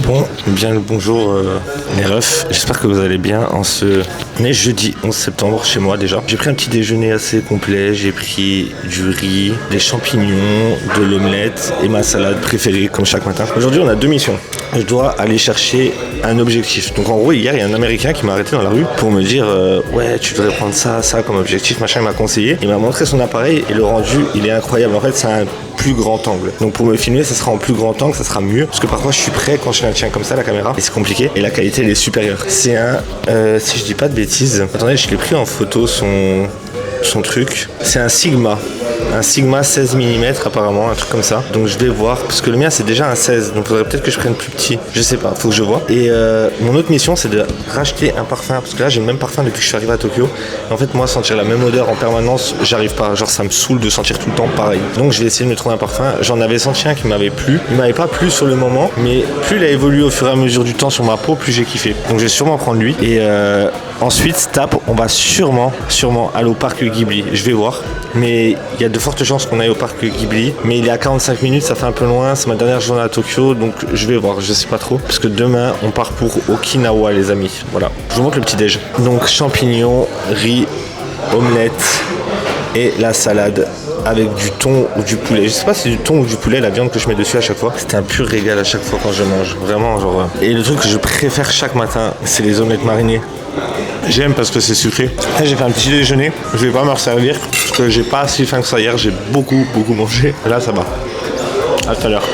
Bon, bien le bonjour les refs, j'espère que vous allez bien en ce jeudi 11 septembre chez moi déjà. J'ai pris un petit déjeuner assez complet, j'ai pris du riz, des champignons, de l'omelette et ma salade préférée comme chaque matin. Aujourd'hui on a deux missions. Je dois aller chercher un objectif. Donc en gros hier il y a un Américain qui m'a arrêté dans la rue pour me dire ouais tu devrais prendre ça comme objectif, machin, il m'a conseillé. Il m'a montré son appareil et le rendu il est incroyable. En fait c'est un plus grand angle. Donc pour me filmer ça sera en plus grand angle, ça sera mieux. Parce que parfois je suis prêt quand je la tiens comme ça la caméra et c'est compliqué et la qualité elle est supérieure. C'est un, si je dis pas de bêtises, attendez je l'ai pris en photo son truc. C'est un Sigma 16 mm apparemment, un truc comme ça. Donc je vais voir, parce que le mien c'est déjà un 16, donc il faudrait peut-être que je prenne plus petit. Je sais pas, faut que je vois. Et mon autre mission c'est de racheter un parfum, parce que là j'ai le même parfum depuis que je suis arrivé à Tokyo. Et en fait moi sentir la même odeur en permanence, j'arrive pas. Genre ça me saoule de sentir tout le temps pareil. Donc je vais essayer de me trouver un parfum. J'en avais senti un qui m'avait plu. Il m'avait pas plu sur le moment, mais plus il a évolué au fur et à mesure du temps sur ma peau, plus j'ai kiffé. Donc je vais sûrement prendre lui. Et ensuite, on va sûrement aller au parc Ghibli. Je vais voir. Mais il y a de fortes chances qu'on aille au parc Ghibli. Mais il est à 45 minutes, ça fait un peu loin. C'est ma dernière journée à Tokyo, donc je vais voir. Je sais pas trop. Parce que demain, on part pour Okinawa, les amis. Voilà. Je vous montre le petit-déj. Donc champignons, riz, omelette et la salade avec du thon ou du poulet. Je sais pas si c'est du thon ou du poulet, la viande que je mets dessus à chaque fois. C'est un pur régal à chaque fois quand je mange. Vraiment, genre. Et le truc que je préfère chaque matin, c'est les omelettes marinées. J'aime parce que c'est sucré. Là, j'ai fait un petit déjeuner. Je vais pas me resservir parce que j'ai pas assez faim que ça hier. J'ai beaucoup mangé. Là, ça va. À tout à l'heure.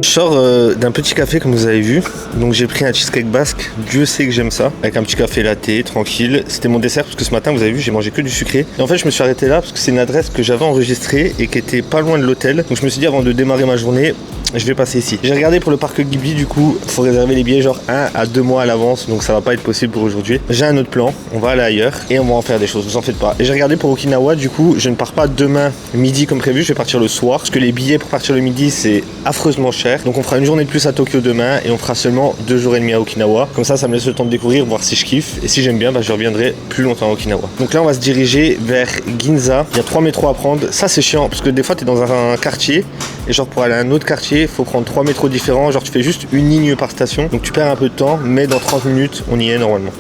Je sors d'un petit café comme vous avez vu, donc j'ai pris un cheesecake basque, Dieu sait que j'aime ça, avec un petit café latte, tranquille. C'était mon dessert parce que ce matin vous avez vu j'ai mangé que du sucré. Et en fait je me suis arrêté là parce que c'est une adresse que j'avais enregistrée et qui était pas loin de l'hôtel. Donc je me suis dit avant de démarrer ma journée, je vais passer ici. J'ai regardé pour le parc Ghibli, du coup faut réserver les billets genre 1 à 2 mois à l'avance, donc ça va pas être possible pour aujourd'hui. J'ai un autre plan, on va aller ailleurs et on va en faire des choses, vous en faites pas. Et j'ai regardé pour Okinawa, du coup je ne pars pas demain midi comme prévu, je vais partir le soir parce que les billets pour partir le midi c'est affreusement cher. Donc on fera une journée de plus à Tokyo demain et on fera seulement 2 jours et demi à Okinawa. Comme ça me laisse le temps de découvrir, voir si je kiffe. Et si j'aime bien, je reviendrai plus longtemps à Okinawa. Donc là on va se diriger vers Ginza. Il y a 3 métros à prendre. Ça c'est chiant parce que des fois tu es dans un quartier et genre pour aller à un autre quartier, il faut prendre 3 métros différents. Genre tu fais juste une ligne par station. Donc tu perds un peu de temps, mais dans 30 minutes on y est normalement.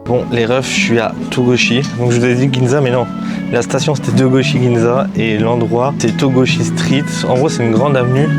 Bon les refs, je suis à Togoshi, donc je vous ai dit Ginza mais non, la station c'était Togoshi Ginza et l'endroit c'est Togoshi Street. En gros c'est une grande avenue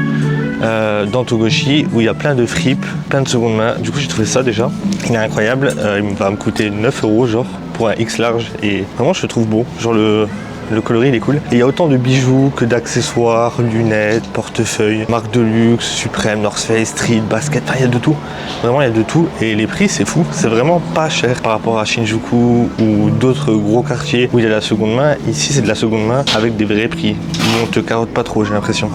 dans Togoshi où il y a plein de fripes, plein de seconde main. Du coup j'ai trouvé ça déjà, il est incroyable, il va me coûter 9 € genre pour un X large et vraiment je le trouve beau, genre le coloris il est cool. Et il y a autant de bijoux que d'accessoires, lunettes, portefeuilles, marques de luxe, Supreme, North Face, Street, basket, enfin il y a de tout. Vraiment il y a de tout et les prix c'est fou, c'est vraiment pas cher par rapport à Shinjuku ou d'autres gros quartiers où il y a la seconde main. Ici c'est de la seconde main avec des vrais prix. On te carotte pas trop j'ai l'impression.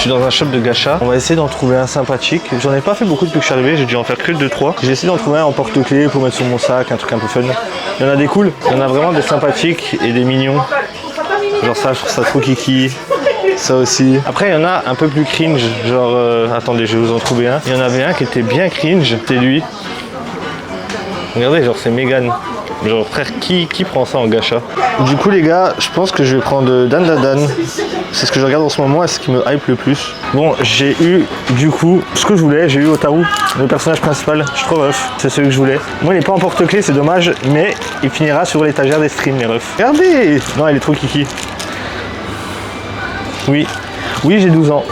Je suis dans un shop de gacha. On va essayer d'en trouver un sympathique. J'en ai pas fait beaucoup depuis que je suis arrivé, j'ai dû en faire que 2-3. J'ai essayé d'en trouver un en porte-clés pour mettre sur mon sac, un truc un peu fun. Il y en a des cool, il y en a vraiment des sympathiques et des mignons. Genre ça, je trouve ça trop kiki. Ça aussi. Après, il y en a un peu plus cringe. Genre, attendez, je vais vous en trouver un. Il y en avait un qui était bien cringe, c'était lui. Regardez, genre c'est Megan. Genre frère, qui prend ça en gacha? Du coup les gars, je pense que je vais prendre Dan Dan Dan. C'est ce que je regarde en ce moment et ce qui me hype le plus. Bon, j'ai eu du coup ce que je voulais, j'ai eu Otaru, le personnage principal, je suis trop ref, c'est celui que je voulais. Moi il est pas en porte-clés, c'est dommage, mais il finira sur l'étagère des streams les refs. Regardez! Non, il est trop kiki. Oui, oui j'ai 12 ans.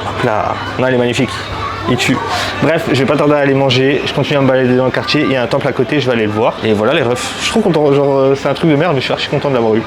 Hop là, non il est magnifique. Il tue. Bref, je vais pas tarder à aller manger, je continue à me balader dans le quartier, il y a un temple à côté, je vais aller le voir. Et voilà les refs. Je suis trop content, genre c'est un truc de merde mais je suis archi content de l'avoir eu.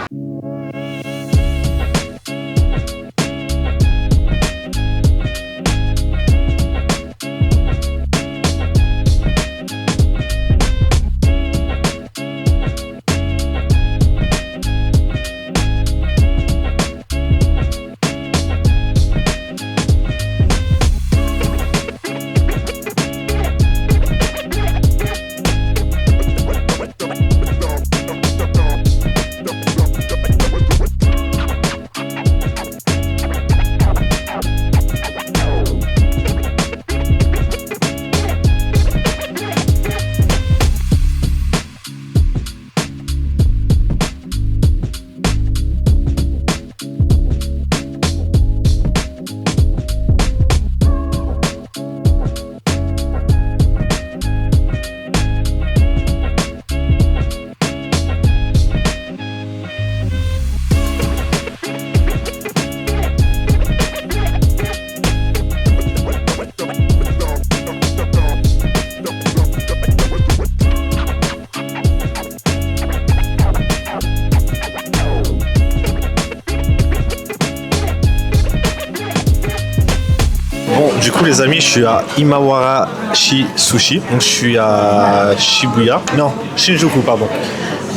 Bon, du coup les amis, je suis à Imawarashi Sushi, donc je suis à Shibuya, non, Shinjuku pardon.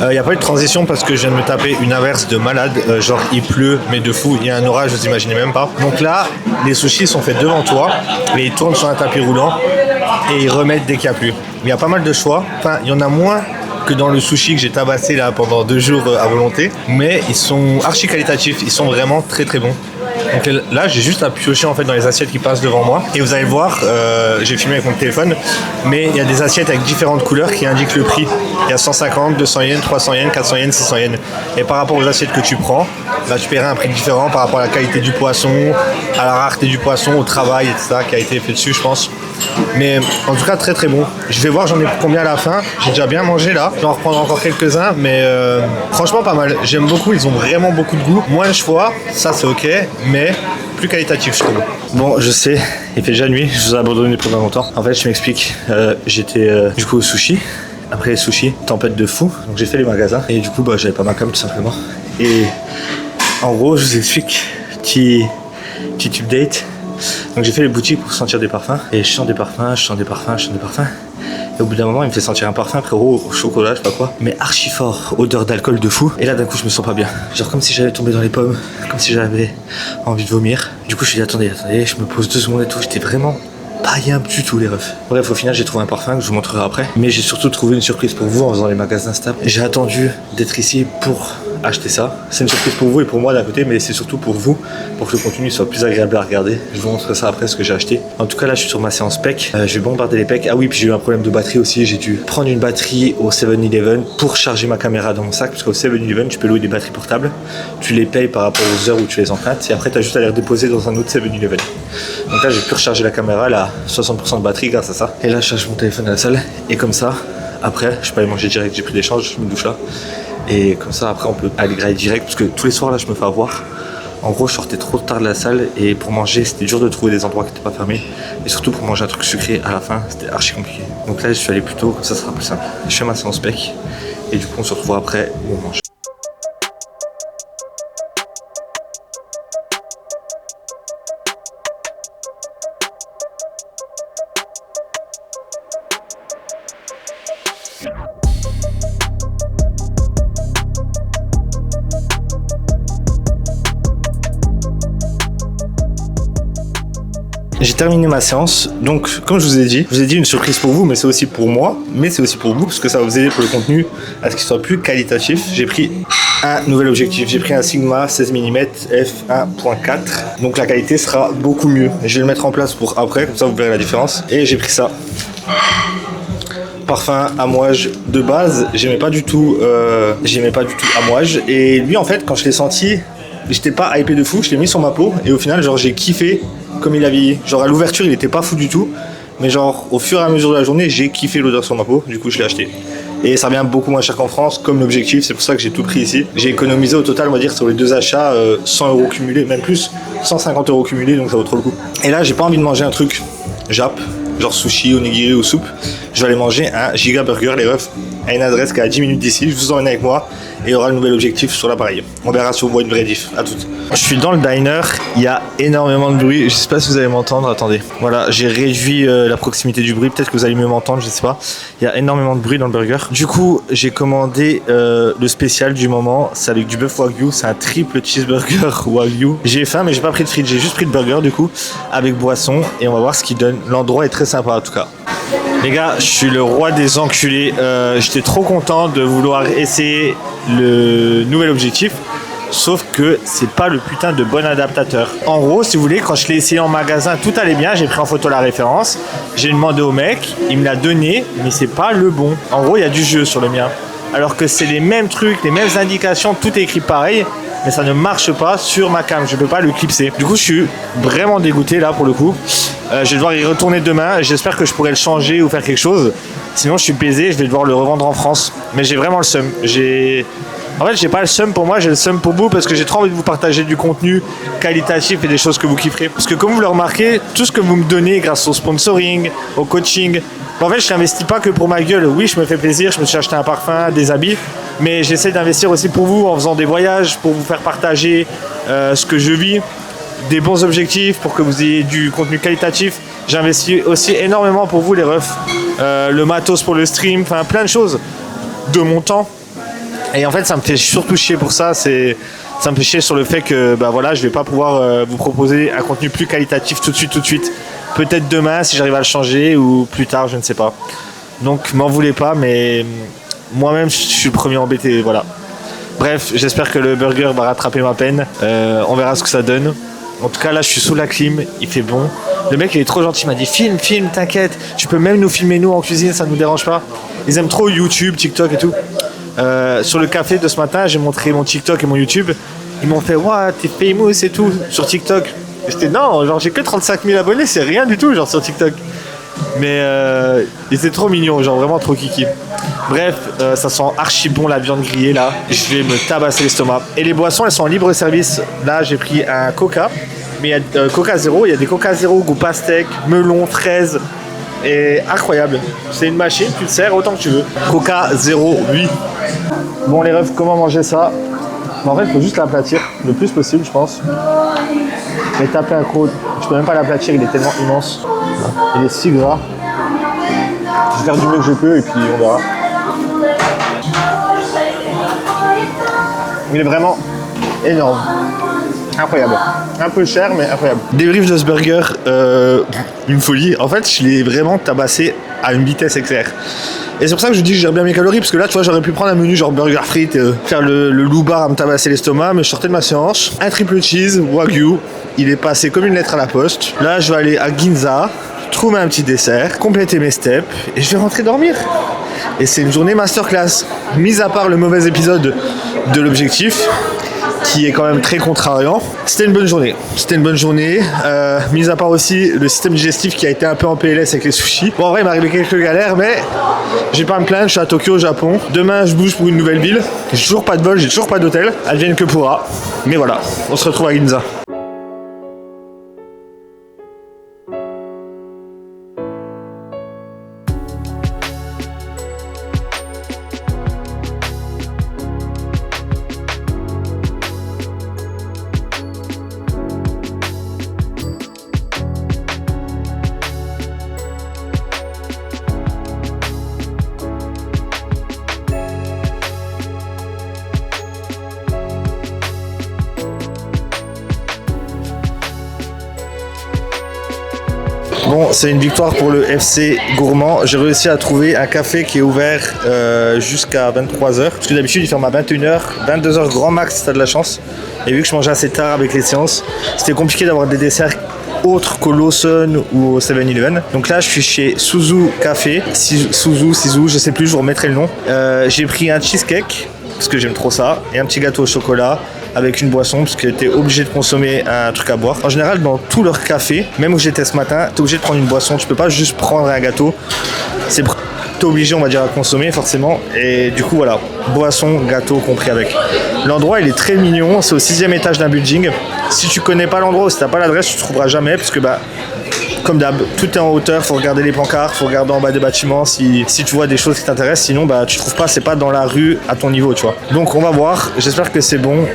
Il n'y a pas eu de transition parce que je viens de me taper une averse de malade, genre il pleut, mais de fou, il y a un orage, vous imaginez même pas. Donc là, les sushis sont faits devant toi, et ils tournent sur un tapis roulant, et ils remettent dès qu'il n'y a plus. Il y a pas mal de choix, enfin il y en a moins que dans le sushi que j'ai tabassé là pendant 2 jours à volonté, mais ils sont archi qualitatifs, ils sont vraiment très très bons. Donc là j'ai juste à piocher en fait dans les assiettes qui passent devant moi et vous allez voir, j'ai filmé avec mon téléphone, mais il y a des assiettes avec différentes couleurs qui indiquent le prix. Il y a 150, 200 yens, 300 yens, 400 yens, 600 yens. Et par rapport aux assiettes que tu prends, là tu paieras un prix différent par rapport à la qualité du poisson, à la rareté du poisson, au travail, etc. qui a été fait dessus je pense. Mais en tout cas très très bon. Je vais voir j'en ai combien à la fin. J'ai déjà bien mangé là. Je vais en reprendre encore quelques-uns, mais franchement pas mal. J'aime beaucoup, ils ont vraiment beaucoup de goût. Moins de choix, ça c'est ok, mais plus qualitatif je trouve. Bon je sais, il fait déjà nuit, je vous ai abandonné pendant longtemps. En fait je m'explique, j'étais du coup au sushi. Après les sushis, tempête de fou, donc j'ai fait les magasins et du coup bah j'avais pas ma cam tout simplement. Et en gros je vous explique, petit update. Donc j'ai fait les boutiques pour sentir des parfums et je sens des parfums, je sens des parfums, je sens des parfums. Et au bout d'un moment il me fait sentir un parfum frérot au chocolat, je sais pas quoi, mais archi fort, odeur d'alcool de fou. Et là d'un coup je me sens pas bien, genre comme si j'avais tombé dans les pommes, comme si j'avais envie de vomir. Du coup je suis dit attendez, je me pose 2 secondes et tout, j'étais vraiment pas rien du tout les refs. Bref au final j'ai trouvé un parfum que je vous montrerai après, mais j'ai surtout trouvé une surprise pour vous en faisant les magasins Snap. J'ai attendu d'être ici pour acheter ça. C'est une surprise pour vous et pour moi d'un côté, mais c'est surtout pour vous, pour que le contenu soit plus agréable à regarder. Je vous montrerai ça après ce que j'ai acheté. En tout cas là je suis sur ma séance PEC, je vais bombarder les PEC. Ah oui, puis j'ai eu un problème de batterie aussi, j'ai dû prendre une batterie au 7-Eleven pour charger ma caméra dans mon sac, parce qu'au 7-Eleven tu peux louer des batteries portables, tu les payes par rapport aux heures où tu les empruntes et après tu as juste à les redéposer dans un autre 7-Eleven. Donc là j'ai pu recharger la caméra, elle a 60% de batterie grâce à ça. Et là je charge mon téléphone à la salle et comme ça après je peux aller manger direct, j'ai pris l'échange, je me douche là. Et comme ça après on peut aller grailler direct parce que tous les soirs là je me fais avoir. En gros je sortais trop tard de la salle et pour manger c'était dur de trouver des endroits qui n'étaient pas fermés. Et surtout pour manger un truc sucré à la fin c'était archi compliqué. Donc là je suis allé plus tôt, comme ça sera plus simple. Je fais ma séance PEC et du coup on se retrouve après où on mange. terminé ma séance. Donc, comme je vous ai dit une surprise pour vous, mais c'est aussi pour moi, mais c'est aussi pour vous, parce que ça va vous aider pour le contenu à ce qu'il soit plus qualitatif. J'ai pris un nouvel objectif. J'ai pris un Sigma 16 mm f1.4. Donc la qualité sera beaucoup mieux. Je vais le mettre en place pour après, comme ça vous verrez la différence. Et j'ai pris ça. Parfum Amouage de base, j'aimais pas du tout Amouage. Et lui en fait, quand je l'ai senti, j'étais pas hypé de fou. Je l'ai mis sur ma peau et au final, genre j'ai kiffé comme il a vieilli. Genre à l'ouverture, il était pas fou du tout. Mais genre au fur et à mesure de la journée, j'ai kiffé l'odeur sur ma peau. Du coup, je l'ai acheté. Et ça revient beaucoup moins cher qu'en France, comme l'objectif. C'est pour ça que j'ai tout pris ici. J'ai économisé au total, on va dire, sur les deux achats, 100 € cumulés, même plus, 150 € cumulés, donc ça vaut trop le coup. Et là, j'ai pas envie de manger un truc Jap, genre sushi, onigiri ou soupe. Je vais aller manger un Giga Burger, les refs, à une adresse qui est à 10 minutes d'ici. Je vous emmène avec moi et il y aura le nouvel objectif sur l'appareil. On verra si on voit une vraie diff. À toutes. Je suis dans le diner, il y a énormément de bruit. Je sais pas si vous allez m'entendre, attendez. Voilà, j'ai réduit la proximité du bruit. Peut-être que vous allez mieux m'entendre, je sais pas. Il y a énormément de bruit dans le burger. Du coup, j'ai commandé le spécial du moment. C'est avec du bœuf wagyu. C'est un triple cheeseburger wagyu. J'ai faim, mais j'ai pas pris de frites. J'ai juste pris le burger du coup, avec boisson. Et on va voir ce qu'il donne. L'endroit est très sympa en tout cas. Les gars, je suis le roi des enculés. J'étais trop content de vouloir essayer le nouvel objectif. Sauf que c'est pas le putain de bon adaptateur. En gros, si vous voulez, quand je l'ai essayé en magasin, tout allait bien. J'ai pris en photo la référence. J'ai demandé au mec, il me l'a donné, mais c'est pas le bon. En gros, il y a du jeu sur le mien. Alors que c'est les mêmes trucs, les mêmes indications, tout est écrit pareil. Mais ça ne marche pas sur ma cam, je peux pas le clipser. Du coup, je suis vraiment dégoûté là pour le coup. Je vais devoir y retourner demain. J'espère que je pourrai le changer ou faire quelque chose. Sinon, je suis baisé, je vais devoir le revendre en France. Mais j'ai vraiment le seum. En fait, j'ai pas le seum pour moi, j'ai le seum pour vous parce que j'ai trop envie de vous partager du contenu qualitatif et des choses que vous kifferez. Parce que comme vous le remarquez, tout ce que vous me donnez grâce au sponsoring, au coaching, en fait, je n'investis pas que pour ma gueule. Oui, je me fais plaisir, je me suis acheté un parfum, des habits, mais j'essaie d'investir aussi pour vous en faisant des voyages, pour vous faire partager ce que je vis, des bons objectifs, pour que vous ayez du contenu qualitatif. J'investis aussi énormément pour vous les refs, le matos pour le stream, enfin plein de choses de mon temps. Et en fait, ça me fait surtout chier pour ça. Ça me fait chier sur le fait que je vais pas pouvoir vous proposer un contenu plus qualitatif tout de suite. Peut-être demain si j'arrive à le changer ou plus tard, je ne sais pas. Donc, m'en voulez pas, mais moi-même, je suis le premier embêté. Voilà. Bref, j'espère que le burger va rattraper ma peine. On verra ce que ça donne. En tout cas, là, je suis sous la clim. Il fait bon. Le mec, il est trop gentil. Il m'a dit filme, t'inquiète. Tu peux même nous filmer nous en cuisine, ça nous dérange pas. Ils aiment trop YouTube, TikTok et tout. Sur le café de ce matin, j'ai montré mon TikTok et mon YouTube. Ils m'ont fait ouah, t'es famous et tout sur TikTok. Et j'étais non, genre j'ai que 35 000 abonnés, c'est rien du tout genre sur TikTok. Mais ils étaient trop mignons, genre vraiment trop kiki. Bref, ça sent archi bon la viande grillée là. Je vais me tabasser l'estomac. Et les boissons, elles sont en libre service. Là, j'ai pris un Coca, mais il y a Coca Zéro. Il y a des Coca Zéro goût pastèque, melon, fraise. Et incroyable. C'est une machine, tu te sers autant que tu veux. Coca 08. Bon les refs, comment manger ça? En fait, il faut juste l'aplatir le plus possible, je pense. Mais taper un croc, je peux même pas l'aplatir, il est tellement immense. Il est si gras. Je vais faire du mieux que je peux et puis on verra. Il est vraiment énorme. Incroyable. Un peu cher, mais incroyable. Débrief de ce burger, une folie. En fait, je l'ai vraiment tabassé à une vitesse éclair. Et c'est pour ça que je dis que je gère bien mes calories, parce que là, tu vois, j'aurais pu prendre un menu genre burger frites, faire le loubar à me tabasser l'estomac, mais je sortais de ma séance. Un triple cheese, wagyu, il est passé comme une lettre à la poste. Là, je vais aller à Ginza, trouver un petit dessert, compléter mes steps, et je vais rentrer dormir. Et c'est une journée masterclass. Mis à part le mauvais épisode de l'objectif, qui est quand même très contrariant. C'était une bonne journée. Mis à part aussi le système digestif qui a été un peu en PLS avec les sushis. Bon, en vrai, il m'est arrivé quelques galères, mais j'ai pas à me plaindre. Je suis à Tokyo, au Japon. Demain, je bouge pour une nouvelle ville. J'ai toujours pas de vol, j'ai toujours pas d'hôtel. Advienne que pourra. Mais voilà, on se retrouve à Ginza. Bon, c'est une victoire pour le FC Gourmand. J'ai réussi à trouver un café qui est ouvert jusqu'à 23h. Parce que d'habitude, il ferme à 21h, 22h grand max si t'as de la chance. Et vu que je mangeais assez tard avec les séances, c'était compliqué d'avoir des desserts autres qu'au Lawson ou au 7-Eleven. Donc là, je suis chez Suzu Café. Suzu, je sais plus, je vous remettrai le nom. J'ai pris un cheesecake, parce que j'aime trop ça, et un petit gâteau au chocolat avec une boisson, parce que t'es obligé de consommer un truc à boire. En général, dans tous leurs cafés, même où j'étais ce matin, t'es obligé de prendre une boisson. Tu peux pas juste prendre un gâteau. T'es obligé, on va dire, à consommer forcément. Et du coup, voilà, boisson, gâteau compris avec. L'endroit, il est très mignon. C'est au 6e étage d'un building. Si tu connais pas l'endroit ou si t'as pas l'adresse, tu ne trouveras jamais, parce que comme d'hab, tout est en hauteur, faut regarder les pancartes, faut regarder en bas des bâtiments si tu vois des choses qui t'intéressent, sinon tu trouves pas, c'est pas dans la rue à ton niveau, tu vois. Donc on va voir, j'espère que c'est bon.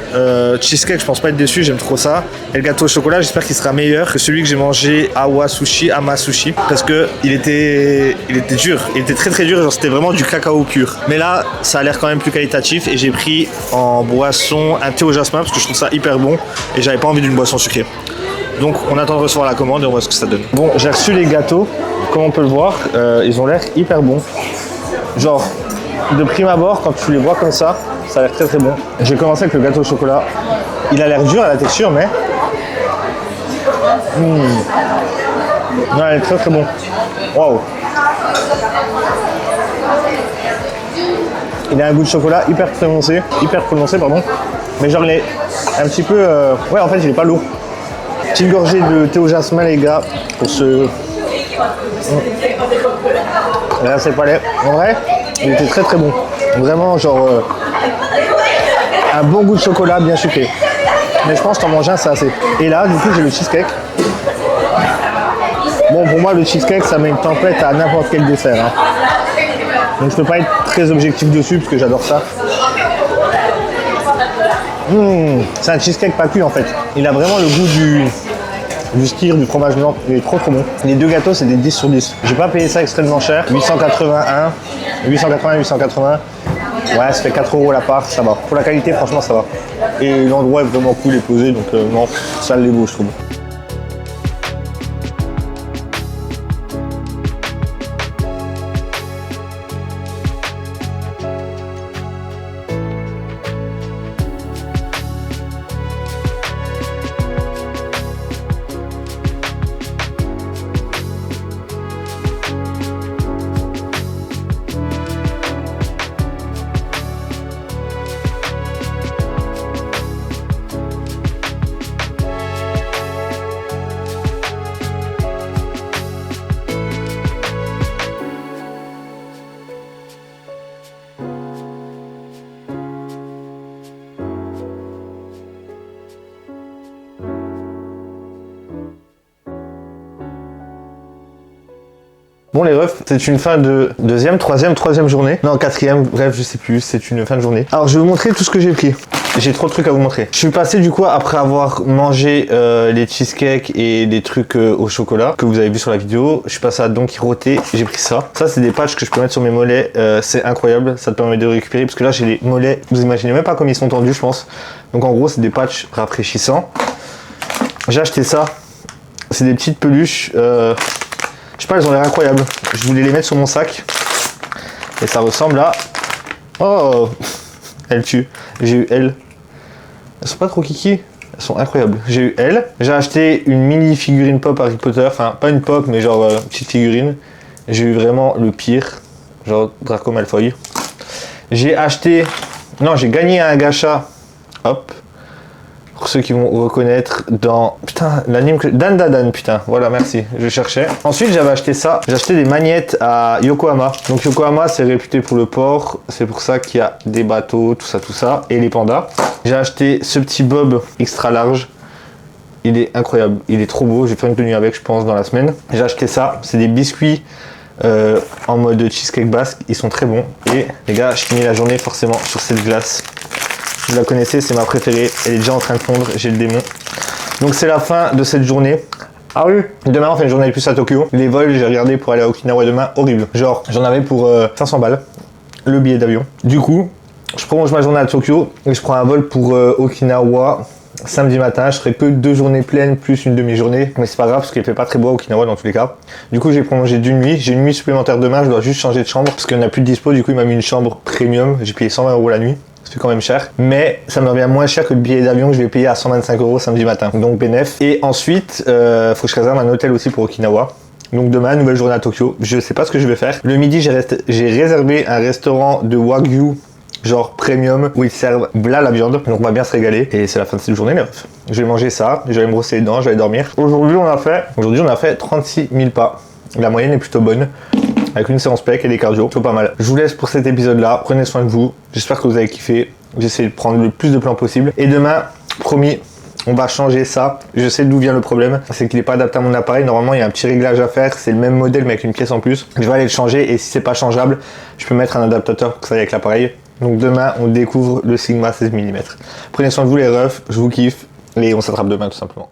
Cheesecake, je pense pas être déçu, j'aime trop ça. Et le gâteau au chocolat, j'espère qu'il sera meilleur que celui que j'ai mangé à Ama Sushi, parce que il était dur, il était très très dur, genre c'était vraiment du cacao pur. Mais là, ça a l'air quand même plus qualitatif et j'ai pris en boisson un thé au jasmin parce que je trouve ça hyper bon et j'avais pas envie d'une boisson sucrée. Donc on attend de recevoir la commande et on voit ce que ça donne. Bon, j'ai reçu les gâteaux, comme on peut le voir, ils ont l'air hyper bons. Genre, de prime abord, quand tu les vois comme ça a l'air très très bon. J'ai commencé avec le gâteau au chocolat. Il a l'air dur à la texture, mais... Non, il est très très bon. Waouh. Il a un goût de chocolat hyper prononcé, pardon. Mais genre il est un petit peu... Ouais, en fait, il est pas lourd. Petite gorgée de thé au jasmin, les gars, pour ce... Là, c'est pas laid. En vrai, il était très très bon. Vraiment, genre... un bon goût de chocolat bien sucré. Mais je pense qu'en manger un, c'est assez. Et là, du coup, j'ai le cheesecake. Bon, pour moi, le cheesecake, ça met une tempête à n'importe quel dessert. Hein. Donc, je peux pas être très objectif dessus, parce que j'adore ça. C'est un cheesecake pas cuit en fait. Il a vraiment le goût du skyr, du fromage blanc. Il est trop trop bon. Les deux gâteaux, c'est des 10 sur 10. J'ai pas payé ça extrêmement cher. 880. Ouais, ça fait 4 € la part, ça va. Pour la qualité, franchement, ça va. Et l'endroit est vraiment cool et posé, donc non, ça l'est beau, je trouve. Bon les refs, c'est une fin de troisième journée. Non, quatrième, bref, je sais plus, c'est une fin de journée. Alors je vais vous montrer tout ce que j'ai pris. J'ai trop de trucs à vous montrer. Je suis passé du coup, après avoir mangé les cheesecakes et les trucs au chocolat que vous avez vu sur la vidéo, je suis passé à Don Quirote, j'ai pris ça. Ça c'est des patchs que je peux mettre sur mes mollets, c'est incroyable, ça te permet de récupérer parce que là j'ai les mollets, vous imaginez même pas comme ils sont tendus je pense. Donc en gros c'est des patchs rafraîchissants. J'ai acheté ça, c'est des petites peluches. Je sais pas, elles ont l'air incroyables. Je voulais les mettre sur mon sac. Et ça ressemble à... Oh, elle tue. J'ai eu elle. Elles sont pas trop kiki. Elles sont incroyables. J'ai eu elle. J'ai acheté une mini figurine pop Harry Potter. Enfin, pas une pop, mais genre petite figurine. J'ai eu vraiment le pire. Genre Draco Malfoy. J'ai acheté... Non, j'ai gagné un gacha. Hop. Pour ceux qui vont reconnaître dans... Putain, l'anime que... Dan Dadan, putain. Voilà, merci. Je cherchais. Ensuite, j'avais acheté ça. J'ai acheté des magnettes à Yokohama. Donc, Yokohama, c'est réputé pour le port. C'est pour ça qu'il y a des bateaux, tout ça. Et les pandas. J'ai acheté ce petit bob extra large. Il est incroyable. Il est trop beau. Je vais faire une tenue avec, je pense, dans la semaine. J'ai acheté ça. C'est des biscuits en mode cheesecake basque. Ils sont très bons. Et les gars, je finis la journée forcément sur cette glace. Vous la connaissez, c'est ma préférée. Elle est déjà en train de fondre, j'ai le démon. Donc c'est la fin de cette journée. Ah oui. Demain on fait une journée de plus à Tokyo. Les vols, j'ai regardé pour aller à Okinawa demain, horrible. Genre, j'en avais pour 500 balles, le billet d'avion. Du coup, je prolonge ma journée à Tokyo et je prends un vol pour Okinawa Samedi matin, je ferai que 2 journées pleines plus une demi-journée. Mais c'est pas grave parce qu'il fait pas très beau à Okinawa dans tous les cas. Du coup, j'ai prolongé d'une nuit. J'ai une nuit supplémentaire demain. Je dois juste changer de chambre parce qu'il n'y en a plus de dispo. Du coup, il m'a mis une chambre premium. J'ai payé 120 € la nuit. C'est quand même cher. Mais ça me revient moins cher que le billet d'avion que je vais payer à 125 € samedi matin. Donc, bénéf. Et ensuite, faut que je réserve un hôtel aussi pour Okinawa. Donc demain, nouvelle journée à Tokyo. Je sais pas ce que je vais faire. Le midi, j'ai réservé un restaurant de Wagyu, genre premium, où ils servent là la viande. Donc on va bien se régaler. Et c'est la fin de cette journée, les refs. Je vais manger ça, je vais me brosser les dents, je vais dormir. Aujourd'hui, on a fait 36 000 pas. La moyenne est plutôt bonne. Avec une séance pec et des cardio, plutôt pas mal. Je vous laisse pour cet épisode-là. Prenez soin de vous. J'espère que vous avez kiffé. J'essaie de prendre le plus de plans possible. Et demain, promis, on va changer ça. Je sais d'où vient le problème. C'est qu'il n'est pas adapté à mon appareil. Normalement, il y a un petit réglage à faire. C'est le même modèle, mais avec une pièce en plus. Je vais aller le changer. Et si c'est pas changeable, je peux mettre un adaptateur pour que ça aille avec l'appareil. Donc demain, on découvre le Sigma 16 mm. Prenez soin de vous, les refs. Je vous kiffe. Et on s'attrape demain, tout simplement.